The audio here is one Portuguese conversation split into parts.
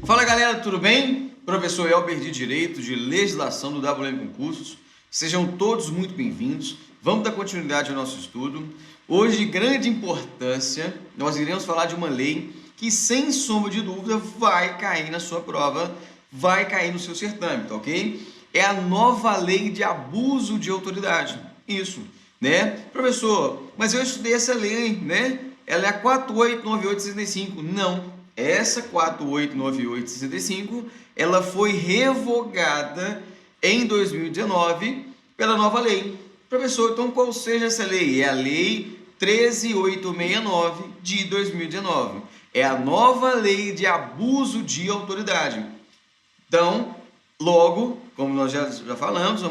Fala galera, tudo bem? Professor Elber de Direito de Legislação do WM Concursos. Sejam todos muito bem-vindos. Vamos dar continuidade ao nosso estudo. Hoje, de grande importância, nós iremos falar de uma lei que, sem sombra de dúvida, vai cair na sua prova, vai cair no seu certame, tá ok? É a nova lei de abuso de autoridade. Isso, né? Professor, mas eu estudei essa lei, né? Ela é a 489865. Não. Essa 489865, ela foi revogada em 2019 pela nova lei. Professor, então qual seja essa lei? É a lei 13869 de 2019. É a nova lei de abuso de autoridade. Então, logo, como nós já falamos,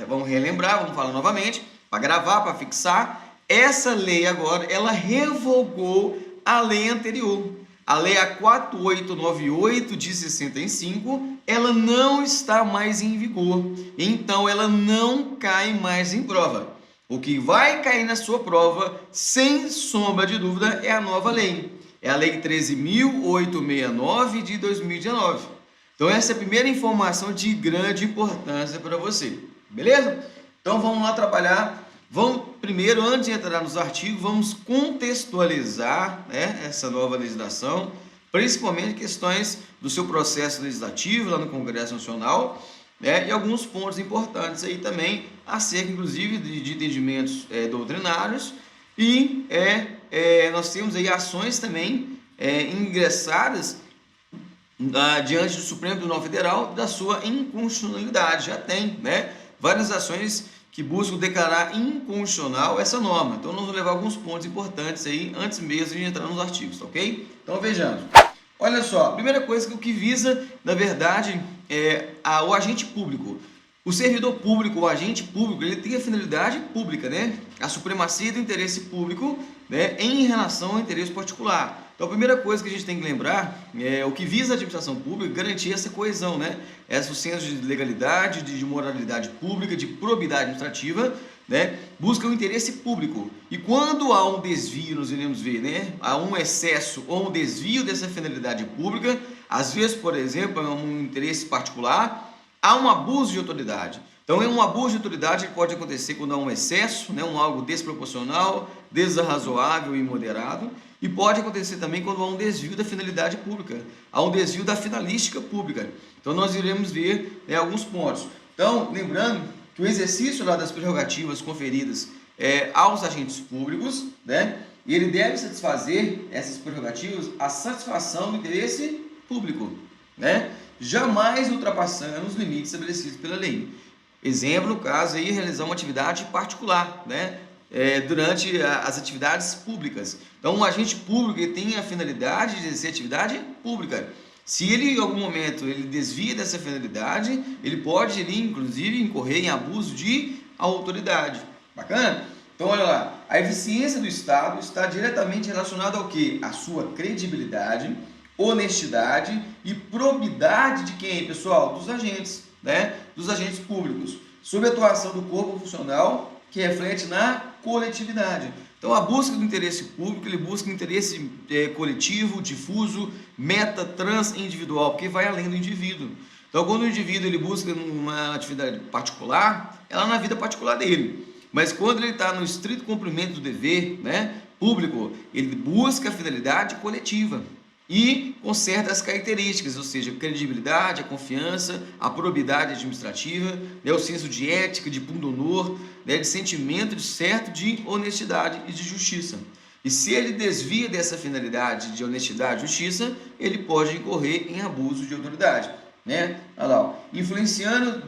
vamos relembrar, vamos falar novamente, para gravar, para fixar, essa lei agora, ela revogou a lei anterior. A lei 4898 de 65, ela não está mais em vigor, então ela não cai mais em prova. O que vai cair na sua prova, sem sombra de dúvida, é a nova lei. É a lei 13.869 de 2019. Então essa é a primeira informação de grande importância para você, beleza? Então vamos lá trabalhar. Vamos primeiro, antes de entrar nos artigos, vamos contextualizar, né, essa nova legislação, principalmente questões do seu processo legislativo lá no Congresso Nacional, né, e alguns pontos importantes aí também, acerca inclusive de entendimentos doutrinários, e nós temos aí ações também ingressadas diante do Supremo Tribunal Federal da sua inconstitucionalidade. Já tem, né, várias ações que buscam declarar inconstitucional essa norma. Então, nós vamos levar alguns pontos importantes aí, antes mesmo de entrar nos artigos, tá ok? Então, vejamos. Olha só, a primeira coisa que o que visa, na verdade, é o agente público. O servidor público, o agente público, ele tem a finalidade pública, né? A supremacia do interesse público, né, em relação ao interesse particular. Então, a primeira coisa que a gente tem que lembrar é o que visa a administração pública, garantir essa coesão, né? Esse senso de legalidade, de moralidade pública, de probidade administrativa, né? Busca o interesse público. E quando há um desvio, nós iremos ver, né? Há um excesso ou um desvio dessa finalidade pública, às vezes, por exemplo, é um interesse particular, há um abuso de autoridade. Então, um abuso de autoridade pode acontecer quando há um excesso, né? Algo desproporcional, desarrazoável e imoderado. E pode acontecer também quando há um desvio da finalidade pública, há um desvio da finalística pública. Então, nós iremos ver, né, alguns pontos. Então, lembrando que o exercício lá das prerrogativas conferidas aos agentes públicos, né, ele deve satisfazer essas prerrogativas a satisfação do interesse público, né, jamais ultrapassando os limites estabelecidos pela lei. Exemplo, no caso, aí, realizar uma atividade particular, né, durante as atividades públicas. Então, um agente público ele tem a finalidade de exercer atividade pública. Se ele, em algum momento, ele desvia dessa finalidade, ele pode, inclusive, incorrer em abuso de autoridade. Bacana? Então, olha lá. A eficiência do Estado está diretamente relacionada ao quê? A sua credibilidade, honestidade e probidade de quem, pessoal? Dos agentes, né? Dos agentes públicos. Sob a atuação do corpo funcional, que reflete na coletividade. Então, a busca do interesse público, ele busca o interesse coletivo, difuso, meta, transindividual, porque vai além do indivíduo. Então, quando o indivíduo ele busca uma atividade particular, ela na vida particular dele. Mas quando ele está no estrito cumprimento do dever, né, público, ele busca a finalidade coletiva e com certas características, ou seja, a credibilidade, a confiança, a probidade administrativa, né, o senso de ética, de pundonor, né, de sentimento de certo, de honestidade e de justiça. E se ele desvia dessa finalidade de honestidade e justiça, ele pode incorrer em abuso de autoridade, né? Olha lá, influenciando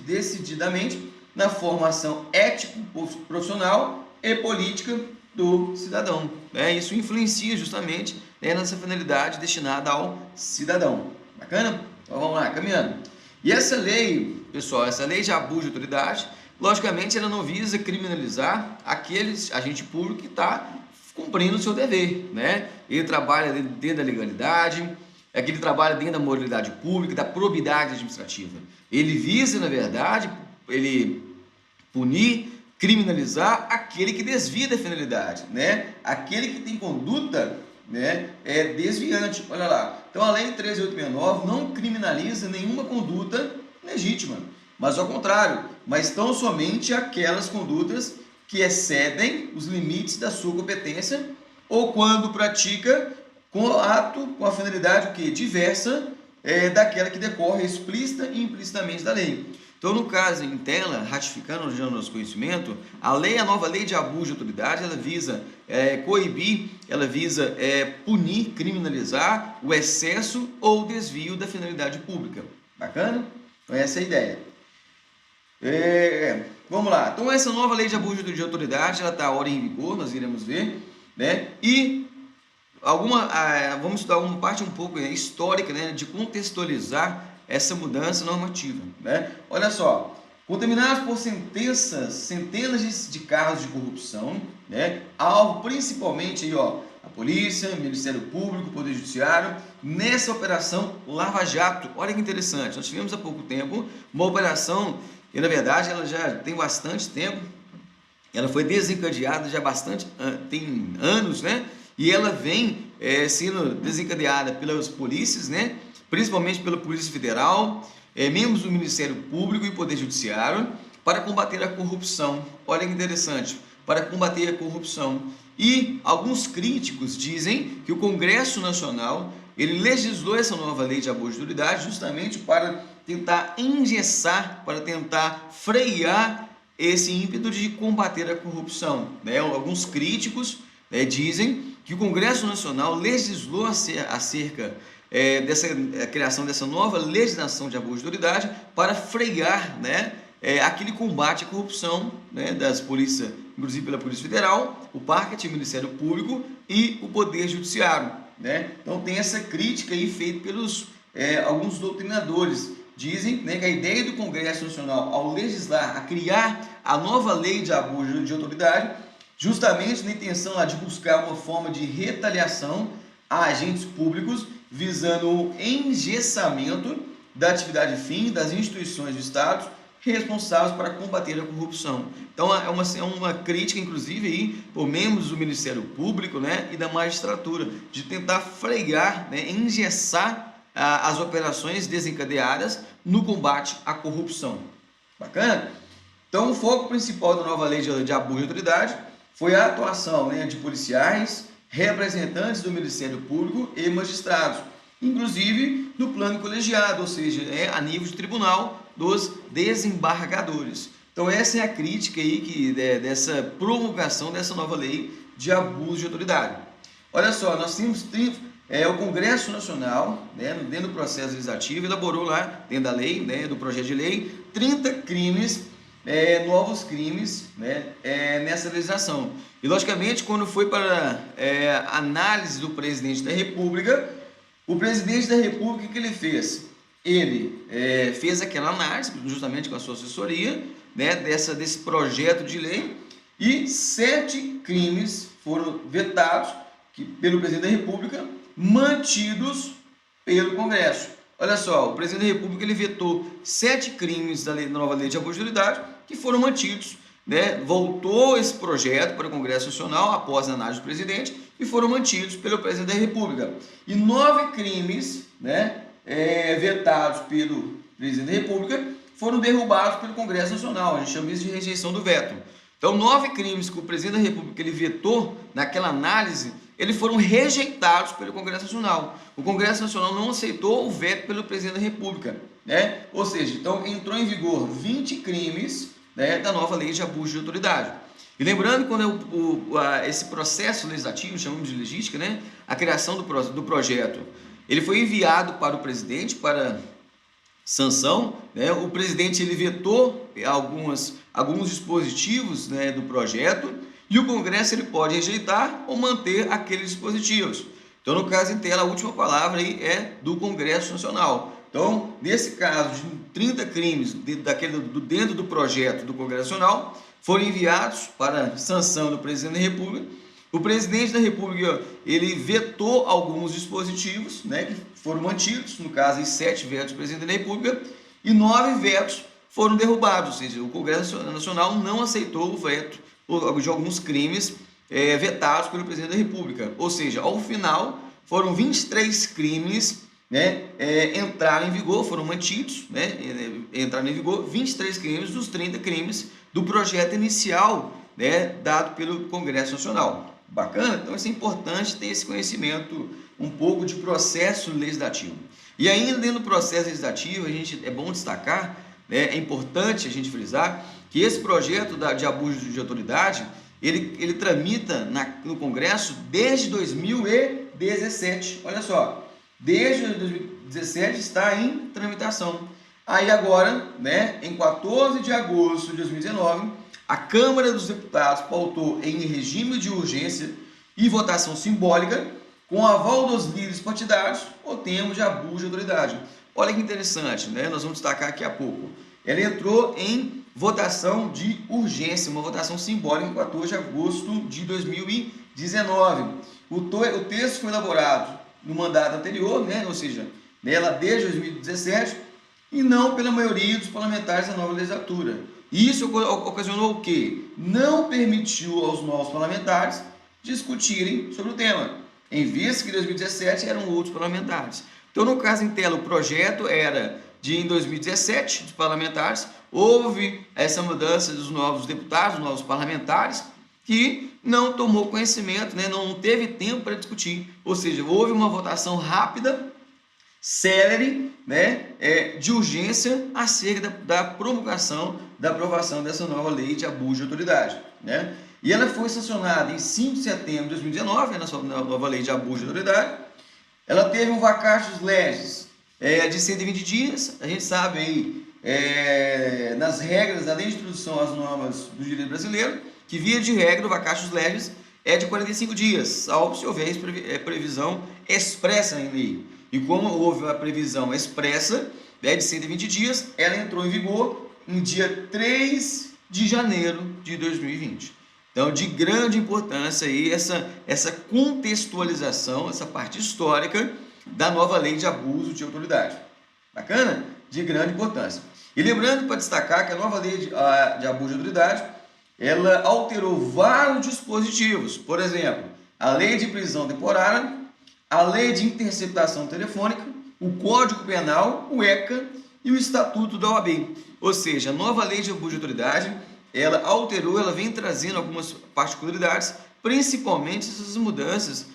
decididamente na formação ético-profissional e política do cidadão, né? Isso influencia justamente, né, nessa finalidade destinada ao cidadão. Bacana? Então vamos lá, caminhando. E essa lei, pessoal, essa lei de abuso de autoridade, logicamente ela não visa criminalizar aquele agente público que está cumprindo o seu dever, né? Ele trabalha dentro da legalidade, ele trabalha dentro da moralidade pública, da probidade administrativa. Ele visa, na verdade, ele punir, criminalizar aquele que desvia da finalidade, né? Aquele que tem conduta né, é desviante. Olha lá. Então a Lei 13.869 não criminaliza nenhuma conduta legítima, mas ao contrário, mas tão somente aquelas condutas que excedem os limites da sua competência ou quando pratica com ato, com a finalidade o quê? Diversa daquela que decorre explícita e implicitamente da lei. Então, no caso em tela, ratificando já o nosso conhecimento, a nova lei de abuso de autoridade, ela visa coibir, ela visa punir, criminalizar o excesso ou desvio da finalidade pública. Bacana? Então, essa é a ideia. Vamos lá. Então, essa nova lei de abuso de autoridade, ela está agora em vigor, nós iremos ver, né? E vamos estudar uma parte um pouco histórica, né, de contextualizar essa mudança normativa, né? Olha só, contaminados por centenas de casos de corrupção, né, alvo principalmente aí, a polícia, Ministério Público, Poder Judiciário, nessa operação Lava Jato. Olha que interessante, nós tivemos há pouco tempo uma operação, e na verdade ela já tem bastante tempo, ela foi desencadeada já tem anos, né? E ela vem sendo desencadeada pelas polícias, né? Principalmente pela Polícia Federal, membros do Ministério Público e Poder Judiciário, para combater a corrupção. Olha que interessante, para combater a corrupção. E alguns críticos dizem que o Congresso Nacional ele legislou essa nova lei de abuso de autoridade justamente para tentar engessar, para tentar frear esse ímpeto de combater a corrupção, né? Alguns críticos dizem que o Congresso Nacional legislou acerca dessa criação dessa nova legislação de abuso de autoridade para frear, né, aquele combate à corrupção, né, das polícias, inclusive pela Polícia Federal, o Parquet, o Ministério Público e o Poder Judiciário, né? Então tem essa crítica aí feita pelos alguns doutrinadores. Dizem, né, que a ideia do Congresso Nacional ao legislar, a criar a nova lei de abuso de autoridade, justamente na intenção de buscar uma forma de retaliação a agentes públicos, visando o engessamento da atividade fim das instituições do Estado responsáveis para combater a corrupção. Então é uma crítica, inclusive, aí, por membros do Ministério Público, né, e da magistratura, de tentar frear, né, engessar as operações desencadeadas no combate à corrupção. Bacana? Então o foco principal da nova lei de abuso de autoridade foi a atuação, né, de policiais, representantes do Ministério Público e magistrados, inclusive no plano colegiado, ou seja, a nível de tribunal dos desembargadores. Então essa é a crítica aí dessa promulgação dessa nova lei de abuso de autoridade. Olha só, nós temos o Congresso Nacional, né, dentro do processo legislativo, elaborou lá, dentro da lei, né, do projeto de lei, 30 crimes, novos crimes, né, nessa legislação. E, logicamente, quando foi para análise do presidente da República, o presidente da República, o que ele fez? Ele fez aquela análise, justamente com a sua assessoria, né, desse projeto de lei, e 7 crimes foram vetados pelo presidente da República, mantidos pelo Congresso. Olha só, o presidente da República ele vetou 7 crimes da nova lei de abuso de autoridade que foram mantidos, né? Voltou esse projeto para o Congresso Nacional após a análise do presidente e foram mantidos pelo presidente da República. E 9 crimes, né, vetados pelo presidente da República foram derrubados pelo Congresso Nacional. A gente chama isso de rejeição do veto. Então, 9 crimes que o presidente da República ele vetou naquela análise, eles foram rejeitados pelo Congresso Nacional. O Congresso Nacional não aceitou o veto pelo presidente da República, né? Ou seja, então entrou em vigor 20 crimes, né, da nova lei de abuso de autoridade. E lembrando, quando esse processo legislativo, chamamos de legística, né, a criação do projeto, ele foi enviado para o presidente para sanção, né? O presidente ele vetou alguns dispositivos, né, do projeto, e o Congresso ele pode rejeitar ou manter aqueles dispositivos. Então, no caso em tela, a última palavra aí é do Congresso Nacional. Então, nesse caso de 30 crimes dentro do projeto do Congresso Nacional, foram enviados para sanção do presidente da República. O presidente da República ele vetou alguns dispositivos, né, que foram mantidos, no caso, 7 vetos do presidente da República, e 9 vetos foram derrubados, ou seja, o Congresso Nacional não aceitou o veto de alguns crimes vetados pelo presidente da República. Ou seja, ao final, foram 23 crimes, né, entraram em vigor, foram mantidos, né, entraram em vigor 23 crimes dos 30 crimes do projeto inicial, né, dado pelo Congresso Nacional. Bacana? Então, isso é importante ter esse conhecimento um pouco de processo legislativo. E ainda dentro do processo legislativo, é bom destacar, né, é importante a gente frisar que esse projeto de abuso de autoridade, ele tramita no Congresso desde 2017. Olha só, desde 2017 está em tramitação. Aí agora, né, em 14 de agosto de 2019, a Câmara dos Deputados pautou em regime de urgência e votação simbólica, com aval dos líderes partidários, o tema de abuso de autoridade. Olha que interessante, né? Nós vamos destacar aqui a pouco. Ela entrou em votação de urgência, uma votação simbólica em 14 de agosto de 2019. O texto foi elaborado no mandato anterior, né? Ou seja, nela desde 2017, e não pela maioria dos parlamentares da nova legislatura. Isso ocasionou o quê? Não permitiu aos novos parlamentares discutirem sobre o tema, em vez que em 2017 eram outros parlamentares. Então, no caso em tela, o projeto era em 2017, dos parlamentares, houve essa mudança dos novos deputados, dos novos parlamentares, que não tomou conhecimento, né, não teve tempo para discutir, ou seja, houve uma votação rápida, célere, né, de urgência acerca da promulgação, da aprovação dessa nova lei de abuso de autoridade, né? E ela foi sancionada em 5 de setembro de 2019, na nova lei de abuso de autoridade. Ela teve um vacatio legis de 120 dias, a gente sabe aí, nas regras da lei de introdução às normas do direito brasileiro, que via de regra o vacatio legis é de 45 dias, salvo se houver previsão expressa em lei. E como houve uma previsão expressa, né, de 120 dias, ela entrou em vigor em dia 3 de janeiro de 2020. Então, de grande importância aí essa contextualização, essa parte histórica da nova lei de abuso de autoridade. Bacana? De grande importância. E lembrando, para destacar, que a nova lei de abuso de autoridade, ela alterou vários dispositivos. Por exemplo, a lei de prisão temporária, a lei de interceptação telefônica, o Código Penal, o ECA e o Estatuto da OAB. Ou seja, a nova lei de abuso de autoridade, ela alterou, ela vem trazendo algumas particularidades, principalmente essas mudanças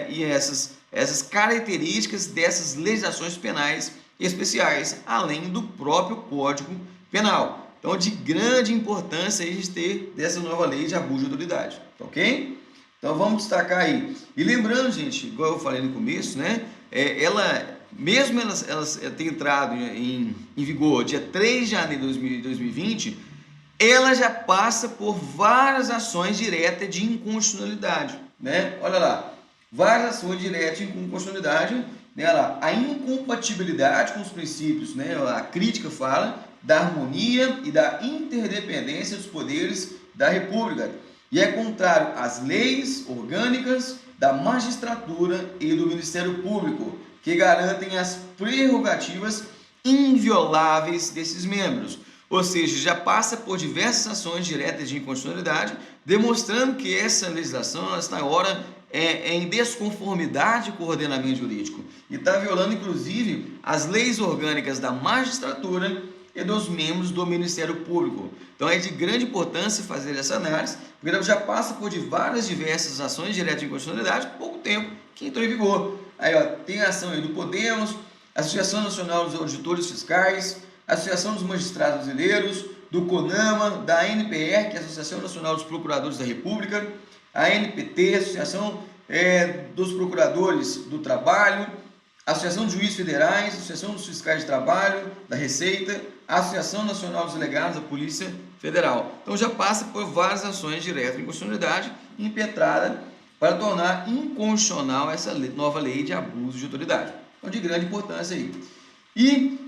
e essas características dessas legislações penais especiais, além do próprio Código Penal. Então, de grande importância a gente ter dessa nova lei de abuso de autoridade, ok? Então, vamos destacar aí. E lembrando, gente, igual eu falei no começo, né? Mesmo ela ter entrado em vigor dia 3 de janeiro de 2020, ela já passa por várias ações diretas de inconstitucionalidade, né? Olha lá, várias ações diretas de inconstitucionalidade, né? Olha lá, a incompatibilidade com os princípios, né? A crítica fala da harmonia e da interdependência dos poderes da República, e é contrário às leis orgânicas da magistratura e do Ministério Público, que garantem as prerrogativas invioláveis desses membros. Ou seja, já passa por diversas ações diretas de inconstitucionalidade, demonstrando que essa legislação está agora em desconformidade com o ordenamento jurídico e está violando, inclusive, as leis orgânicas da magistratura e dos membros do Ministério Público. Então, é de grande importância fazer essa análise, porque ela já passa por diversas ações diretas de inconstitucionalidade, pouco tempo que entrou em vigor. Aí, ó, tem a ação aí do Podemos, Associação Nacional dos Auditores Fiscais, Associação dos Magistrados Brasileiros, do CONAMA, da ANPR, que é a Associação Nacional dos Procuradores da República, a ANPT, Associação dos Procuradores do Trabalho, Associação de Juízes Federais, Associação dos Fiscais de Trabalho, da Receita, Associação Nacional dos Delegados da Polícia Federal. Então já passa por várias ações diretas de inconstitucionalidade impetrada para tornar inconstitucional essa nova lei de abuso de autoridade. Então, de grande importância aí. E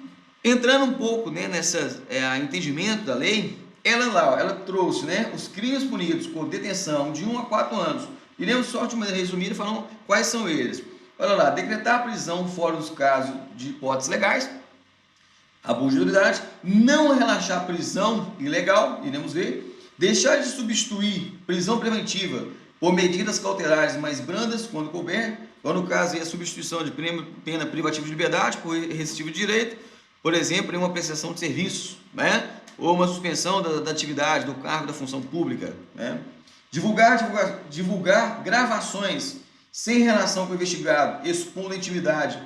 entrando um pouco, né, nessa entendimento da lei, ela trouxe, né, os crimes punidos com detenção de 1 a 4 anos. Iremos só de maneira resumida falando quais são eles. Olha lá, decretar a prisão fora dos casos de hipóteses legais, abuso de autoridade, não relaxar a prisão ilegal, iremos ver, Deixar de substituir prisão preventiva por medidas cautelares mais brandas, quando couber, ou no caso a substituição de pena privativa de liberdade por restritivo de direito, por exemplo, em uma prestação de serviços, né? Ou uma suspensão da atividade, do cargo, da função pública, né? Divulgar gravações sem relação com o investigado, expondo a intimidade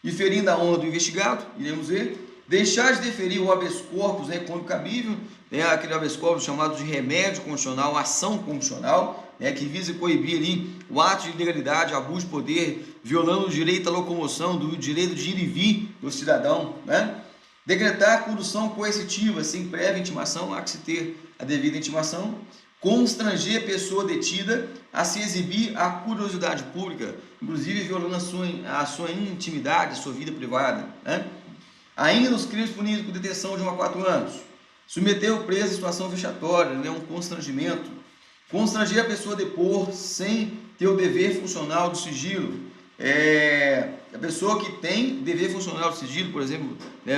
e ferindo a honra do investigado, iremos ver. Deixar de deferir o habeas corpus, né, quando cabível, né, aquele habeas corpus chamado de remédio constitucional, ação constitucional, né, que visa coibir ali o ato de ilegalidade, abuso de poder, violando o direito à locomoção, do direito de ir e vir do cidadão, né? Decretar condução coercitiva sem prévia intimação, há que se ter a devida intimação. Constranger a pessoa detida a se exibir à curiosidade pública, inclusive violando a sua intimidade, a sua vida privada, né? Ainda nos crimes punidos com detenção de 1 a 4 anos, submeter o preso a situação vexatória, né, um constrangimento, constranger a pessoa a depor sem ter o dever funcional do sigilo, a pessoa que tem dever funcional do sigilo, por exemplo, né,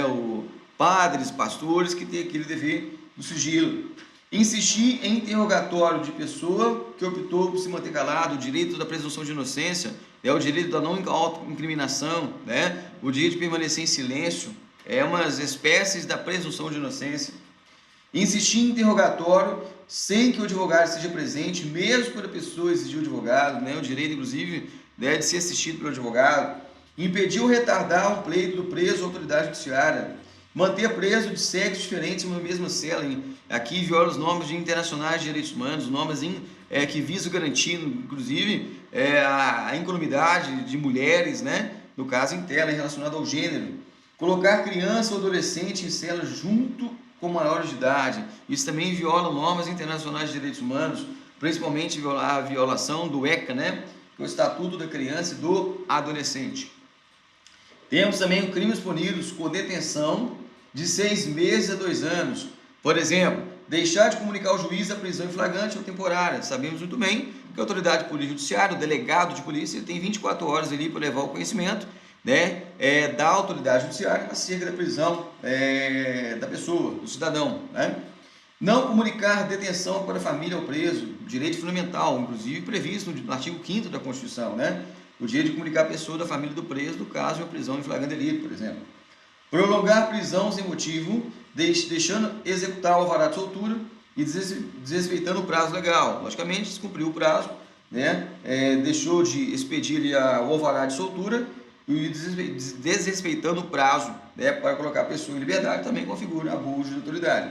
padres, pastores que tem aquele dever do sigilo. Insistir em interrogatório de pessoa que optou por se manter calado, o direito da presunção de inocência, o direito da não autoincriminação, né, o direito de permanecer em silêncio, umas espécies da presunção de inocência. Insistir em interrogatório sem que o advogado esteja presente, mesmo quando a pessoa exigir o advogado, né, o direito, inclusive, né, de ser assistido pelo advogado. Impedir ou retardar um pleito do preso ou autoridade judiciária. Manter preso de sexos diferentes em uma mesma cela. Aqui viola os normas internacionais de direitos humanos, normas que visam garantir, inclusive, a incolumidade de mulheres, né, no caso em tela, relacionado ao gênero. Colocar criança ou adolescente em cela junto com maiores de idade. Isso também viola normas internacionais de direitos humanos, principalmente a violação do ECA, né, que é o Estatuto da Criança e do Adolescente. Temos também crimes punidos com detenção de 6 meses a 2 anos. Por exemplo, deixar de comunicar ao juiz a prisão em flagrante ou temporária. Sabemos muito bem que a autoridade polícia judiciária, o delegado de polícia, tem 24 horas ali para levar o conhecimento, né, da autoridade judiciária acerca da prisão da pessoa, do cidadão, né? Não comunicar detenção para a família ou preso, direito fundamental, inclusive previsto no artigo 5º da Constituição, né? O direito de comunicar a pessoa da família do preso, no caso de uma prisão em flagrante delito, por exemplo. Prolongar a prisão sem motivo, deixando executar o alvará de soltura e desrespeitando o prazo legal. Logicamente, descumpriu o prazo, né? Deixou de expedir o alvará de soltura e desrespeitando o prazo, né, para colocar a pessoa em liberdade, também configura abuso de autoridade.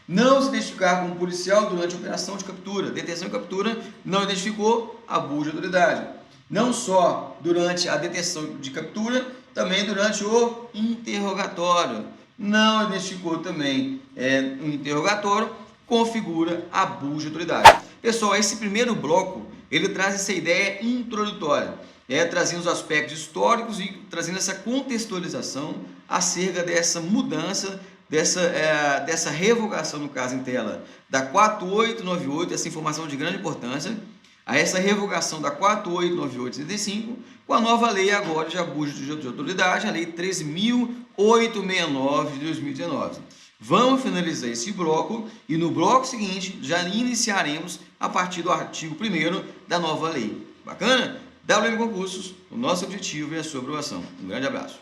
Não se identificar como policial durante a operação de captura, detenção e captura, não identificou, abuso de autoridade. Não só durante a detenção de captura, também durante o interrogatório. Não identificou também o interrogatório, configura abuso de autoridade. Pessoal, esse primeiro bloco, ele traz essa ideia introdutória, trazendo os aspectos históricos e trazendo essa contextualização acerca dessa mudança, dessa revogação, no caso em tela, da 4898, essa informação de grande importância, a essa revogação da 4898/75, com a nova lei agora de abuso de autoridade, a lei 13.869 de 2019. Vamos finalizar esse bloco e no bloco seguinte já iniciaremos a partir do artigo 1º da nova lei. Bacana? WM Concursos, o nosso objetivo é a sua aprovação. Um grande abraço.